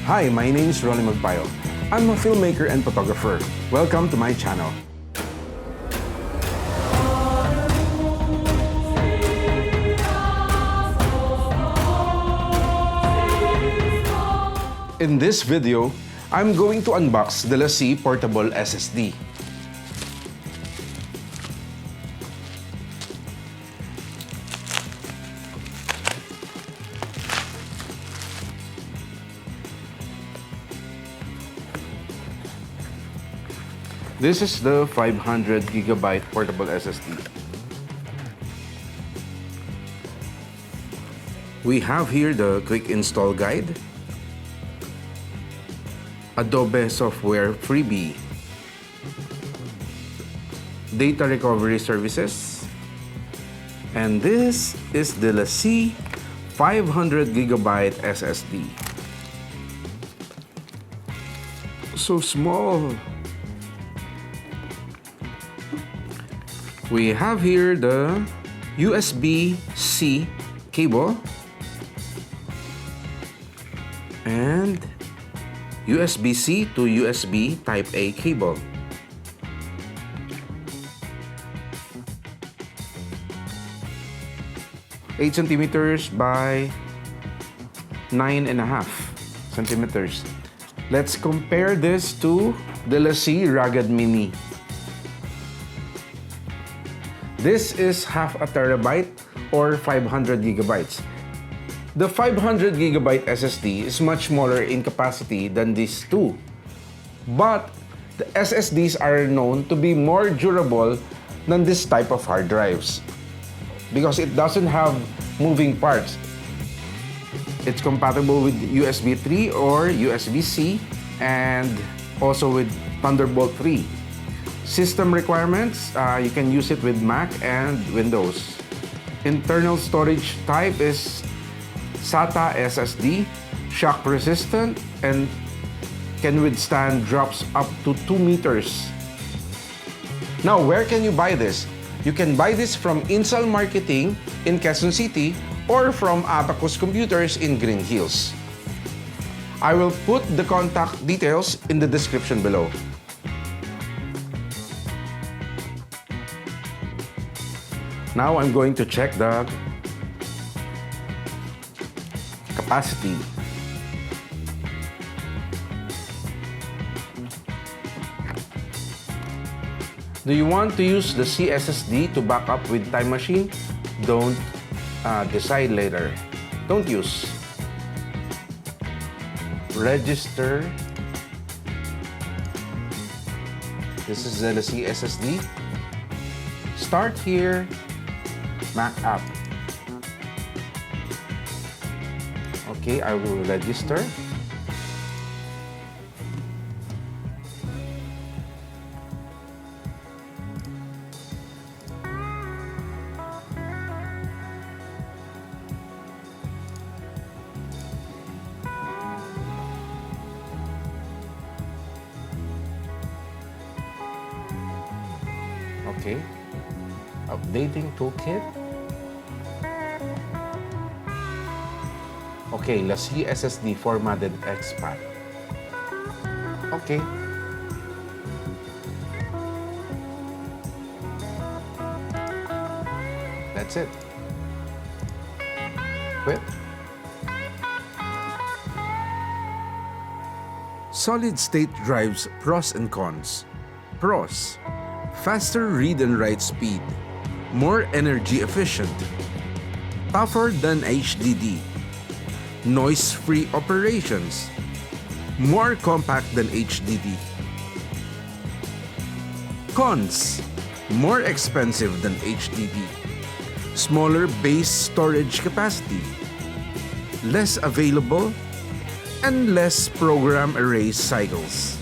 Hi, my name is Magpayo. I'm a filmmaker and photographer. Welcome to my channel. In this video, I'm going to unbox the LaCie Portable SSD. This is the 500GB portable SSD. We have here the quick install guide, Adobe software freebie, data recovery services, and this is the LaCie 500GB SSD. So small. We have here the USB-C cable and USB-C to USB Type-A cable. Eight centimeters by 9.5 centimeters. Let's compare this to the LaCie Rugged Mini. This is half a terabyte or 500 gigabytes. The 500GB SSD is much smaller in capacity than these two. But the SSDs are known to be more durable than this type of hard drives because it doesn't have moving parts. It's compatible with USB 3 or USB-C and also with Thunderbolt 3. System requirements, you can use it with Mac and Windows. Internal storage type is SATA SSD, shock resistant, and can withstand drops up to 2 meters. Now, where can you buy this? You can buy this from Insal Marketing in Quezon City or from Abacus Computers in Green Hills. I will put the contact details in the description below. Now I'm going to check the capacity. Do you want to use the SSD to back up with Time Machine? Don't decide later. Don't use. Register. This is the LaCie SSD. Start here. Mac app. Okay, I will register. Okay, updating toolkit. Okay, LaCie SSD formatted expat. Okay. That's it. Quit. Solid-state drives pros and cons. Pros: faster read and write speed, more energy efficient, tougher than HDD, noise-free operations, more compact than HDD. Cons: more expensive than HDD, smaller base storage capacity, less available, and less program erase cycles.